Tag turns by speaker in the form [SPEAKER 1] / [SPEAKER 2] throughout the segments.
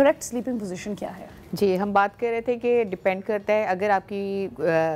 [SPEAKER 1] Correct sleeping position क्या है?
[SPEAKER 2] जी, हम बात कर रहे थे कि डिपेंड करता है, अगर आपकी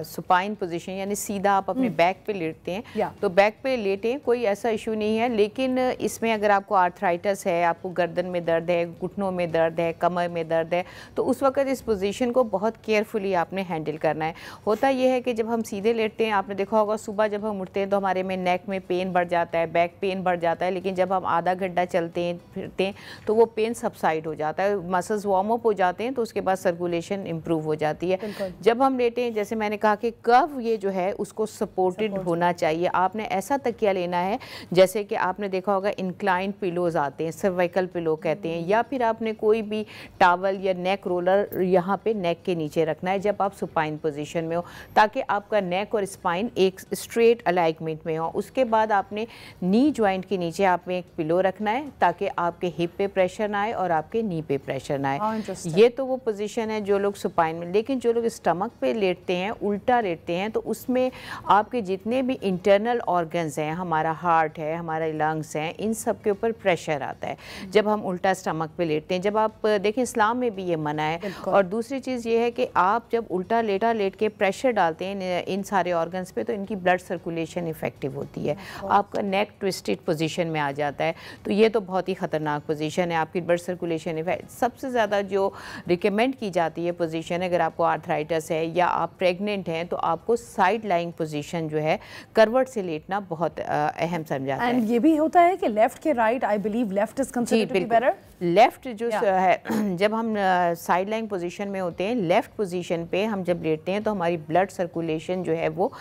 [SPEAKER 2] सुपाइन पोजीशन यानी सीधा आप अपने बैक पे लेटते हैं तो बैक पे लेटें, कोई ऐसा इशू नहीं है। लेकिन इसमें अगर आपको आर्थराइटिस है, आपको गर्दन में दर्द है, घुटनों में दर्द है, कमर में दर्द है, तो उस वक्त इस पोजीशन को बहुत केयरफुली आपने हैंडल करना है। होता यह है कि जब हम सीधे लेटते हैं, आपने देखा होगा सुबह जब हम उठते हैं तो हमारे में नेक में पेन बढ़ जाता है, बैक पेन बढ़ जाता है, लेकिन जब हम आधा घंटा चलते हैं फिरते हैं तो वो पेन सबसाइड हो जाता है, मसल्स वार्म अप हो जाते हैं, तो उसके बाद सर्कुलेशन इंप्रूव हो जाती है। जब हम लेटे हैं, जैसे मैंने कहा कि कर्व ये जो है उसको सपोर्टेड होना चाहिए। आपने ऐसा तकिया लेना है, जैसे कि आपने देखा होगा इंक्लाइंड पिलोज आते हैं, सर्वाइकल पिलो कहते हैं, या फिर आपने कोई भी टॉवल या नेक रोलर यहाँ पे नेक के नीचे रखना है जब आप सुपाइन पोजीशन में हो, ताकि आपका नेक और स्पाइन एक स्ट्रेट अलाइनमेंट में हो। उसके बाद आपने नी जॉइंट के नीचे आपने एक पिलो रखना है ताकि आपके हिप पे प्रेशर ना आए और आपके नी पे प्रेशर ना आए। ये तो वो पोजीशन है जो लोग सुपाइन में, लेकिन जो लोग स्टमक पे लेटते हैं, उल्टा लेटते हैं, तो उसमें आपके जितने भी इंटरनल ऑर्गन्स हैं, हमारा हार्ट है, हमारे लंग्स हैं, इन सब के ऊपर प्रेशर आता है जब हम उल्टा स्टमक पे लेटते हैं। जब आप देखें इस्लाम में भी ये मना है। और दूसरी चीज़ ये है कि आप जब उल्टा लेट के प्रेशर डालते हैं इन सारे ऑर्गन्स पे, तो इनकी ब्लड सर्कुलेशन इफेक्टिव होती है, आपका नेक ट्विस्टेड पोजीशन में आ जाता है। तो ये तो बहुत ही ख़तरनाक पोजीशन है, आपकी ब्लड सर्कुलेशन इफेक्ट। सबसे ज़्यादा जो रिकमेंड की जाती है पोजीशन, अगर आपको आर्थराइटिस है या आप प्रेग्नेंट हैं, तो आपको साइड लाइंग पोजीशन जो है करवट से लेटना बहुत अहम समझा जाता है।
[SPEAKER 1] एंड ये भी होता है कि लेफ्ट के right, I believe left is considered to be better.
[SPEAKER 2] Left जो है, जब हम साइड लाइन पोजीशन में होते हैं, लेफ्ट पोजीशन पे हम जब लेटते हैं तो हमारी ब्लड सर्कुलेशन जो है वो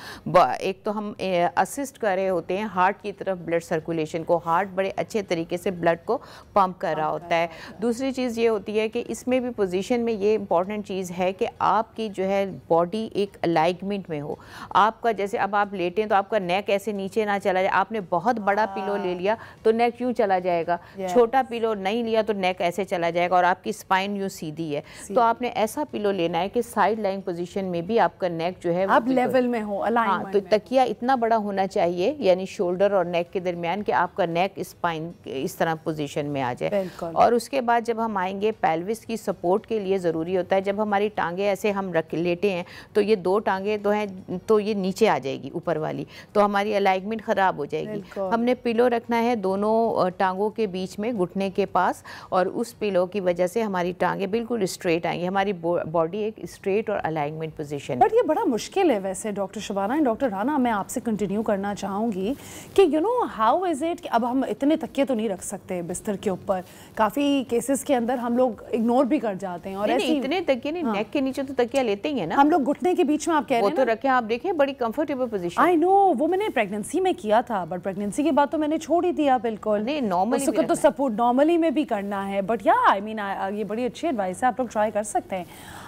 [SPEAKER 2] एक तो हम असिस्ट कर रहे होते हैं हार्ट की तरफ ब्लड सर्कुलेशन को, हार्ट बड़े अच्छे तरीके से ब्लड को पंप कर रहा होता है। दूसरी चीज़ ये होती है कि इसमें भी पोजीशन में ये इंपॉर्टेंट चीज़ है कि आपकी जो है बॉडी एक अलाइनमेंट में हो। आपका जैसे अब आप लेटे हैं तो आपका नेक ऐसे नीचे ना चला जाए, आपने बहुत बड़ा पिलो ले लिया तो नेक यूँ चला जाएगा, छोटा पिलो नहीं लिया तो नेक ऐसे चला जाएगा और आपकी स्पाइन यूँ सीधी है। तो आपने ऐसा पिलो लेना है कि साइड लाइन पोजीशन में भी आपका नेक जो है
[SPEAKER 1] आप लेवल में हो, अलाइनमेंट
[SPEAKER 2] में। तो तकिया इतना बड़ा होना चाहिए, यानी शोल्डर और नेक के दरमियान, कि आपका नेक स्पाइन इस तरह पोजीशन में आ जाए। और उसके बाद जब हम आएंगे, पेल्विस की सपोर्ट के लिए ज़रूरी होता है, जब हमारी टांगे ऐसे हम रख लेटे हैं तो ये दो टांगे तो हैं तो ये नीचे आ जाएगी ऊपर वाली, तो हमारी अलाइनमेंट ख़राब हो जाएगी। हमने पिलो रखना है दोनों टांगों के बीच में, घुटने के पास, और उस पिलो की वजह से हमारी टांगे बिल्कुल स्ट्रेट आएंगी, हमारी बॉडी एक स्ट्रेट और अलाइनमेंट पोजीशन।
[SPEAKER 1] बट ये बड़ा मुश्किल है वैसे doctor Shabana and doctor Rana, मैं आपसे कंटिन्यू करना चाहूँगी कि you know how is it कि अब हम इतने तकिए तो नहीं रख सकते बिस्तर के ऊपर, काफ़ी केसेस के अंदर हम लोग इग्नोर भी कर जाते हैं। और ऐसे
[SPEAKER 2] इतने तकिए नहीं, नेक के नीचे तो तकिया लेते ही है ना
[SPEAKER 1] हम लोग, घुटने के बीच में आप कह रहे हैं,
[SPEAKER 2] वो तो रखे, आप देखें बड़ी कंफर्टेबल पोजीशन।
[SPEAKER 1] आई नो, वो मैंने प्रेगनेंसी में किया था, बट प्रेगनेंसी के बाद तो मैंने छोड़ ही दिया बिल्कुल।
[SPEAKER 2] नहीं, नॉर्मली
[SPEAKER 1] उसको तो सपोर्ट नॉर्मली में भी करना है, बट या आई मीन ये बड़ी अच्छी एडवाइस है, आप लोग ट्राई कर सकते हैं।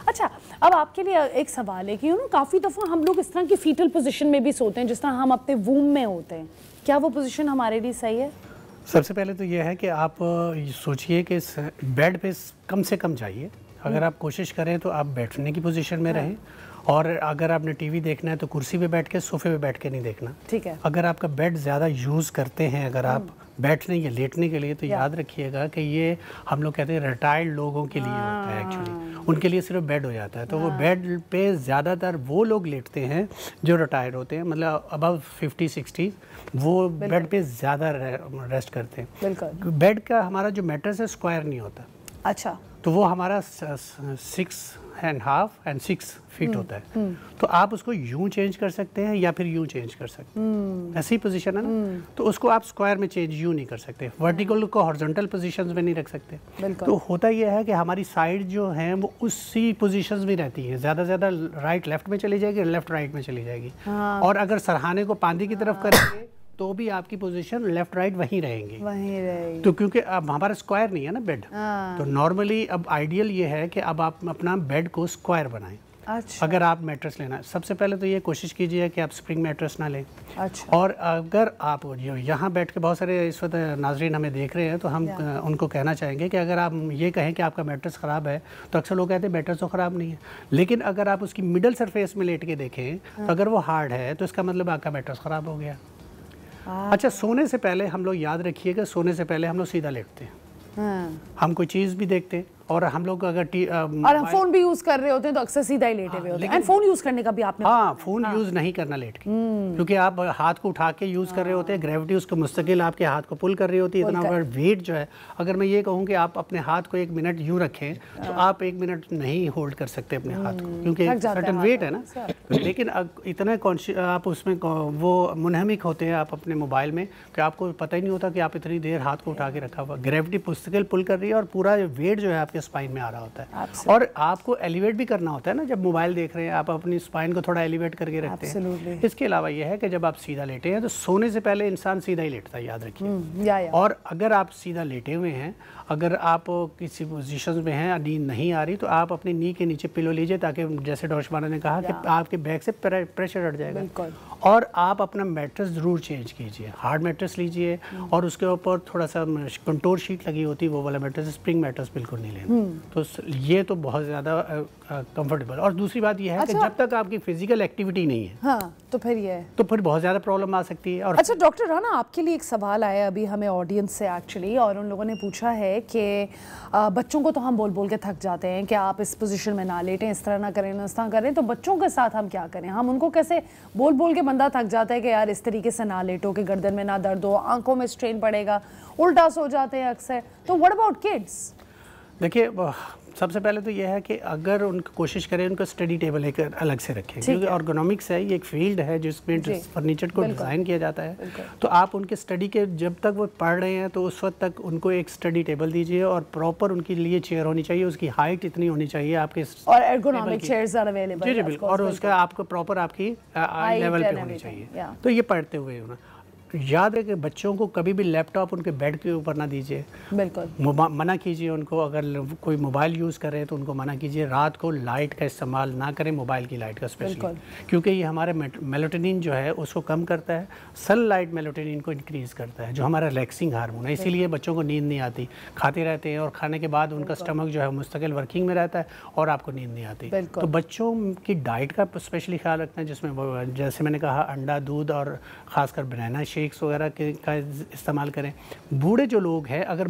[SPEAKER 1] अच्छा, अब आपके लिए एक सवाल है कि यू नो काफ़ी दफ़ा हम लोग इस तरह की फीटल पोजीशन में भी सोते हैं जिस तरह हम अपने वूम में होते हैं, क्या वो पोजीशन हमारे लिए सही है?
[SPEAKER 3] सबसे पहले तो ये है कि आप सोचिए कि बेड पे कम से कम जाइए। अगर आप कोशिश करें तो आप बैठने की पोजीशन में रहें, और अगर आपने टीवी देखना है तो कुर्सी पे बैठ के, सोफे पे बैठ के नहीं देखना।
[SPEAKER 1] ठीक है।
[SPEAKER 3] अगर आपका बेड ज़्यादा यूज़ करते हैं अगर आप बैठने या लेटने के लिए, तो याद रखिएगा कि ये हम लोग कहते हैं रिटायर्ड लोगों के लिए होता है एक्चुअली, उनके लिए सिर्फ बेड हो जाता है। तो वो बेड पे ज़्यादातर वो लोग लेटते हैं जो रिटायर्ड होते हैं, मतलब अबव 50-60, वो बेड पे ज़्यादा रेस्ट करते हैं। बेड का हमारा जो मैट्रेस है स्क्वायर नहीं होता।
[SPEAKER 1] अच्छा।
[SPEAKER 3] तो वो हमारा 6.5 and 6 फीट होता है। तो आप उसको यूं चेंज कर सकते हैं या फिर यूं चेंज कर सकते हैं, ऐसी पोजीशन है ना, तो उसको आप स्क्वायर में चेंज यूं नहीं कर सकते, वर्टिकल को हॉरिजॉन्टल पोजीशंस में नहीं रख सकते। तो होता यह है कि हमारी साइड जो है वो उसी पोजीशंस में रहती है, ज़्यादा ज़्यादा राइट लेफ्ट में चली जाएगी, लेफ्ट राइट में चली जाएगी। और अगर सरहाने को पांदी की तरफ करेंगे तो भी आपकी पोजीशन लेफ्ट राइट वहीं रहेंगी। तो क्योंकि अब हमारा स्क्वायर नहीं है ना बेड, तो नॉर्मली अब आइडियल ये है कि अब आप अपना बेड को स्क्वायर बनाएं।
[SPEAKER 1] अच्छा।
[SPEAKER 3] अगर आप मैट्रेस लेना है, सबसे पहले तो ये कोशिश कीजिए कि आप स्प्रिंग मैट्रेस ना लें।
[SPEAKER 1] अच्छा।
[SPEAKER 3] और अगर आप यहाँ बैठ के बहुत सारे इस वक्त नाजरीन हमें देख रहे हैं, तो हम उनको कहना चाहेंगे कि अगर आप ये कहें कि आपका मैट्रेस ख़राब है, तो अक्सर लोग कहते हैं मैट्रेस तो ख़राब नहीं है, लेकिन अगर आप उसकी मिडल सरफेस में लेट के देखें तो अगर वो हार्ड है तो इसका मतलब आपका मैट्रेस ख़राब हो गया। अच्छा, सोने से पहले हम लोग याद रखिएगा, सोने से पहले हम लोग सीधा लेटते हैं। हम कोई चीज़ भी देखते हैं और हम लोग अगर
[SPEAKER 1] और हम फोन भी यूज कर रहे होते हैं तो अक्सर सीधा ही लेटे हुए होते हैं। एंड फोन यूज करने का भी आपने
[SPEAKER 3] फोन यूज नहीं करना लेट के, क्योंकि आप हाथ को उठा के यूज कर रहे होते हैं, ग्रेविटी उसको मुस्तकिल आपके हाथ को पुल कर रही होती है, इतना बड़ा वेट जो है। अगर मैं ये कहूँ कि आप अपने हाथ को 1 मिनट यूं रखें तो आप 1 मिनट नहीं होल्ड कर सकते अपने हाथ को, क्योंकि सर्टेन वेट है ना। लेकिन इतना आप उसमें वो मुनहमिक होते हैं आप अपने मोबाइल में कि आपको पता ही नहीं होता कि आप इतनी देर हाथ को उठा के रखा हुआ, ग्रेविटी मुस्तकिल पुल कर रही है और पूरा वेट जो है आपके स्पाइन में आ रहा होता है। और आपको एलिवेट भी करना होता है ना, जब मोबाइल देख रहे हैं आप अपनी स्पाइन को थोड़ा एलिवेट करके रखते हैं। इसके अलावा यह है कि जब आप सीधा लेटे हैं तो सोने से पहले इंसान सीधा ही लेटता है, याद रखिए। और अगर आप सीधा लेटे हुए हैं, अगर आप किसी पोजीशन में हैं, नींद नहीं आ रही, तो आप अपनी नी के नीचे पिलो लीजिए, ताकि जैसे डॉक्टर शबाना ने कहा कि आपके बैक से प्रेशर हट जाएगा। और आप अपना मैट्रेस ज़रूर चेंज कीजिए, हार्ड मैट्रेस लीजिए और उसके ऊपर थोड़ा सा कंटोर शीट लगी होती है वो वाला मैट्रेस, स्प्रिंग मैट्रेस बिल्कुल नहीं लेना। तो ये तो बहुत ज़्यादा कंफर्टेबल। और दूसरी बात यह है कि जब तक आपकी फिजिकल एक्टिविटी नहीं है,
[SPEAKER 1] हाँ, तो फिर
[SPEAKER 3] बहुत ज़्यादा प्रॉब्लम आ सकती है। और
[SPEAKER 1] अच्छा डॉक्टर राना, आपके लिए एक सवाल आया अभी हमें ऑडियंस से एक्चुअली, और उन लोगों ने पूछा है कि बच्चों को तो हम बोल बोल के थक जाते हैं कि आप इस पोजीशन में ना लेटें, इस तरह ना करें, इस तरह करें, तो बच्चों के साथ हम क्या करें? हम उनको कैसे बोल बोल के बंदा थक जाता है कि यार इस तरीके से ना लेटो कि गर्दन में ना दर्द हो, आंखों में स्ट्रेन पड़ेगा, उल्टा सो जाते हैं अक्सर। तो व्हाट अबाउट किड्स?
[SPEAKER 3] देखिए, सबसे पहले तो यह है कि अगर उनको कोशिश करें उनको स्टडी टेबल एक अलग से रखें, क्योंकि ऑर्गोनॉमिक्स है, ये एक फील्ड है जिसमें फर्नीचर को डिज़ाइन किया जाता है। तो आप उनके स्टडी के जब तक वो पढ़ रहे हैं तो उस वक्त तक उनको एक स्टडी टेबल दीजिए और प्रॉपर उनके लिए चेयर होनी चाहिए, उसकी हाइट इतनी होनी चाहिए आपके,
[SPEAKER 1] और एर्गोनॉमिक चेयर्स आर अवेलेबल।
[SPEAKER 3] जी बिल्कुल, और उसका आपको प्रॉपर आपकी आई लेवल पे होनी चाहिए। तो ये पढ़ते हुए होना। याद है कि बच्चों को कभी भी लैपटॉप उनके बेड के ऊपर ना दीजिए,
[SPEAKER 1] बिल्कुल
[SPEAKER 3] मना कीजिए उनको। अगर कोई मोबाइल यूज़ कर रहे हैं तो उनको मना कीजिए। रात को लाइट का इस्तेमाल ना करें, मोबाइल की लाइट का स्पेशली, क्योंकि ये हमारे मेलाटोनिन जो है उसको कम करता है, सनलाइट मेलाटोनिन को इंक्रीज करता है, जो हमारा रिलैक्सिंग हार्मोन है। इसीलिए बच्चों को नींद नहीं आती, खाते रहते हैं और खाने के बाद उनका स्टमक जो है मुस्तकिल वर्किंग में रहता है और आपको नींद नहीं आती। तो बच्चों की डाइट का स्पेशली ख्याल रखना है, जिसमें जैसे मैंने कहा अंडा, दूध और ख़ासकर बनाना शेक्स वगैरह का इस्तेमाल करें। बूढ़े जो लोग हैं अगर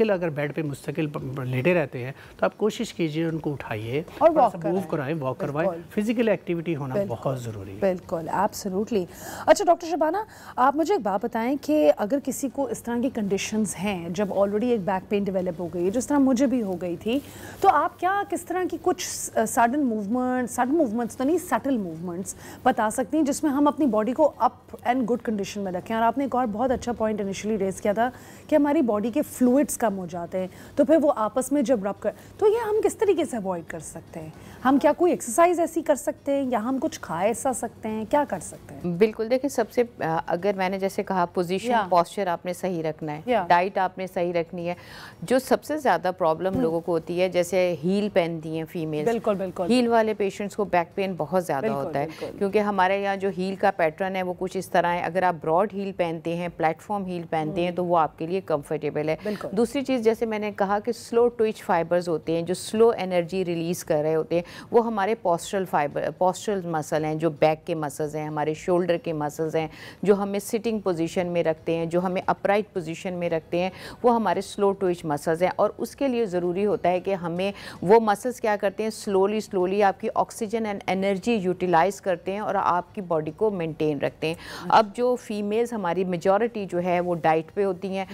[SPEAKER 3] अगर बेड पे मुस्तकिल लेटे रहते हैं तो आप कोशिश कीजिए उनको उठाइए और मूव कराएं, वॉक करवाएं। फिजिकल एक्टिविटी होना बहुत ज़रूरी है।
[SPEAKER 1] बिल्कुल, एब्सोल्युटली। अच्छा डॉक्टर शबाना, आप मुझे एक बात बताएं कि अगर किसी को इस तरह की कंडीशंस हैं, जब ऑलरेडी एक बैक पेन डेवलप हो गई है, जिस तरह मुझे भी हो गई थी, तो आप क्या किस तरह की कुछ सडन मूवमेंट्स तो नहीं, सटल मूवमेंट्स बता सकती हैं जिसमें हम अपनी बॉडी को अप एंड गुड कंडीशन में रखें? और आपने एक और बहुत अच्छा पॉइंट इनिशियली रेज किया था कि हमारी बॉडी के फ्लूइड्स कम हो जाते हैं, तो फिर वो आपस में जब रब कर, तो ये हम किस तरीके से अवॉइड कर सकते हैं? हम क्या कोई एक्सरसाइज ऐसी कर सकते हैं या हम कुछ खा ऐसा सकते हैं, क्या कर सकते हैं?
[SPEAKER 2] बिल्कुल, देखिए सबसे अगर मैंने जैसे कहा पोजीशन, पोस्चर आपने सही रखना है, डाइट आपने सही रखनी है। जो सबसे ज़्यादा प्रॉब्लम लोगों को होती है, जैसे हील पहनती हैं फीमेल,
[SPEAKER 1] बिल्कुल
[SPEAKER 2] हील वाले पेशेंट्स को बैक पेन बहुत ज़्यादा होता है, क्योंकि हमारे यहाँ जो हील का पैटर्न है वो कुछ इस तरह है। अगर आप ब्रॉड हील पहनते हैं, प्लेटफॉर्म हील पहनते हैं, तो वो आपके लिए कंफर्टेबल है। दूसरी चीज़, जैसे मैंने कहा कि स्लो ट्विच फाइबर्स होते हैं जो स्लो एनर्जी रिलीज़ कर रहे होते हैं, वो हमारे पोस्टरल मसल हैं, जो बैक के मसल्स हैं, हमारे शोल्डर के मसल्स हैं, जो हमें सिटिंग पोजीशन में रखते हैं, जो हमें अपराइट पोजीशन में रखते हैं, वो हमारे स्लो ट्विच मसल्स हैं। और उसके लिए ज़रूरी होता है कि हमें वो मसल्स क्या करते हैं, स्लोली आपकी ऑक्सीजन एंड एनर्जी यूटिलाइज़ करते हैं और आपकी बॉडी को मेनटेन रखते हैं। अब जो फीमेल्स हमारी मेजॉरिटी जो है वो डाइट पे होती हैं,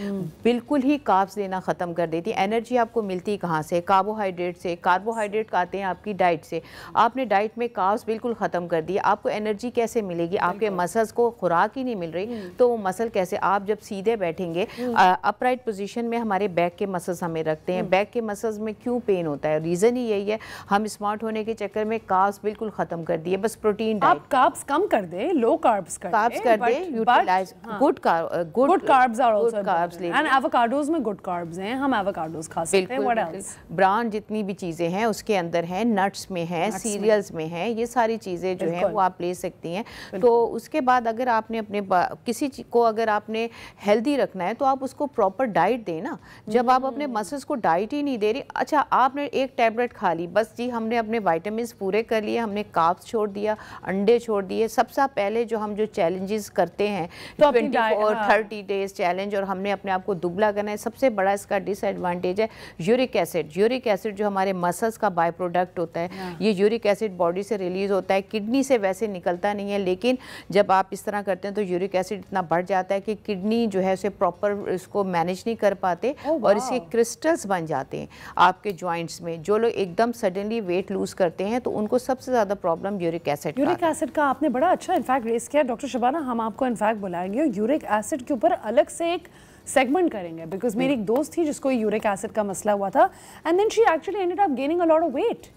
[SPEAKER 2] बिल्कुल ही कार्ब्स लेना ख़त्म कर देती हैं। एनर्जी आपको मिलती कहाँ से? कार्बोहाइड्रेट से। कार्बोहाइड्रेट आते हैं आपकी डाइट से। आपने डाइट में कार्ब्स बिल्कुल ख़त्म कर दिए, आपको एनर्जी कैसे मिलेगी? आपके मसल्स को खुराक ही नहीं मिल रही, तो वो मसल कैसे? आप जब सीधे बैठेंगे, अपराइट पोजीशन में हमारे बैक के मसल्स हमें रखते हैं। बैक के मसल्स में क्यों पेन होता है? रीज़न ही यही है, हम स्मार्ट होने के चक्कर में कार्ब्स बिल्कुल ख़त्म कर दिए। बस प्रोटीन डाइट,
[SPEAKER 1] आप कार्ब्स कम कर दें, लो कार्ब्स कर
[SPEAKER 2] दें, utilise good
[SPEAKER 1] carbs are also and avocados में गुड कार्ब्स हैं, हम एवोकाडोज खा सकते हैं। What else?
[SPEAKER 2] ब्राउन जितनी भी चीज़ें हैं उसके अंदर हैं, नट्स में हैं, सीरियल्स में हैं, ये सारी चीज़ें जो हैं वो आप ले सकती हैं। तो उसके बाद अगर आपने अपने किसी को अगर आपने हेल्दी रखना है तो आप उसको प्रॉपर डाइट दें ना। जब आप अपने मसल्स को डाइट ही नहीं दे रही, अच्छा आपने एक टैबलेट खा ली, बस जी हमने अपने विटामिन्स पूरे कर लिए, हमने कार्ब्स छोड़ दिया, अंडे छोड़ दिए। सबसे पहले जो हम जो चैलेंजेस करते हैं 24 30 डेज चैलेंज, और हमने अपने आप को दुबला करना है। सबसे बड़ा इसका डिसएडवांटेज है यूरिक एसिड। यूरिक एसिड जो हमारे मसल्स का बाय प्रोडक्ट होता है, ये यूरिक एसिड बॉडी से रिलीज होता है, किडनी से वैसे निकलता नहीं है, लेकिन जब आप इस तरह करते हैं तो यूरिक एसिड इतना बढ़ जाता है कि किडनी जो है उसे प्रॉपर इसको मैनेज नहीं कर पाते और इसके क्रिस्टल्स बन जाते हैं आपके जॉइंट्स में। जो लोग एकदम सडनली वेट लूज करते हैं तो उनको सबसे ज़्यादा प्रॉब्लम यूरिक एसिड
[SPEAKER 1] का आपने बड़ा अच्छा इनफैक्ट रेस किया डॉक्टर शबाना। हम आपको इनफैक्ट बुलाएंगे यूरिक एसिड के ऊपर अलग से एक सेगमेंट करेंगे, बिकॉज मेरी एक दोस्त थी जिसको यूरिक एसिड का मसला हुआ था and then she actually ended up gaining a lot of weight.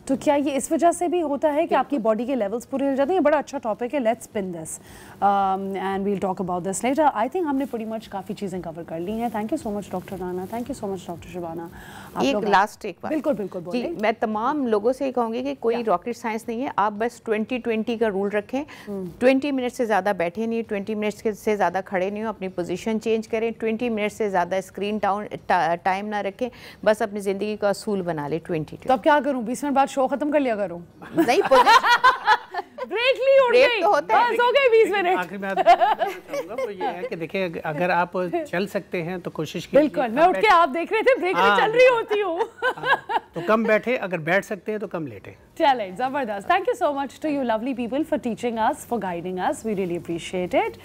[SPEAKER 1] तो क्या ये इस वजह से भी होता है कि आपकी बॉडी के लेवल्स पूरे हो जाते हैं? ये बड़ा अच्छा टॉपिक है, let's spin this and we'll talk about this later. I think हमने pretty much काफ़ी चीज़ें कवर कर ली हैं। Thank you so much doctor Rana, thank you so much doctor Shabana.
[SPEAKER 2] एक लास्ट एक बात,
[SPEAKER 1] बिल्कुल बिल्कुल
[SPEAKER 2] जी, मैं तमाम लोगों से कहूँगी कि कोई रॉकेट साइंस नहीं है, आप बस 20-20 का रूल रखें। 20 मिनट से ज़्यादा बैठे नहीं, 20 मिनट से ज़्यादा खड़े नहीं हो, अपनी पोजीशन चेंज करें, 20 मिनट से ज़्यादा स्क्रीन टाइम ना रखें, बस अपनी ज़िंदगी का असूल बना ले 20।
[SPEAKER 1] तो अब क्या करूँ, 20 मिनट बाद शो खत्म कर लिया करूँ?
[SPEAKER 2] नहीं,
[SPEAKER 1] ब्रेक ली उड़ गई,
[SPEAKER 2] तो होता है,
[SPEAKER 1] बस हो गए 20 मिनट।
[SPEAKER 3] आखिरी में चाहूँगा वो ये है कि देखिए अगर आप चल सकते हैं तो कोशिश कीजिए।
[SPEAKER 1] बिल्कुल, मैं उठ के आप देख रहे थे ब्रेक में चल रही होती हूँ।
[SPEAKER 3] तो कम बैठे, अगर बैठ सकते हैं तो कम लेटे।
[SPEAKER 1] चलें, जबरदस्त। Thank you so much to you lovely people for teaching us, for guiding us, we really appreciate it.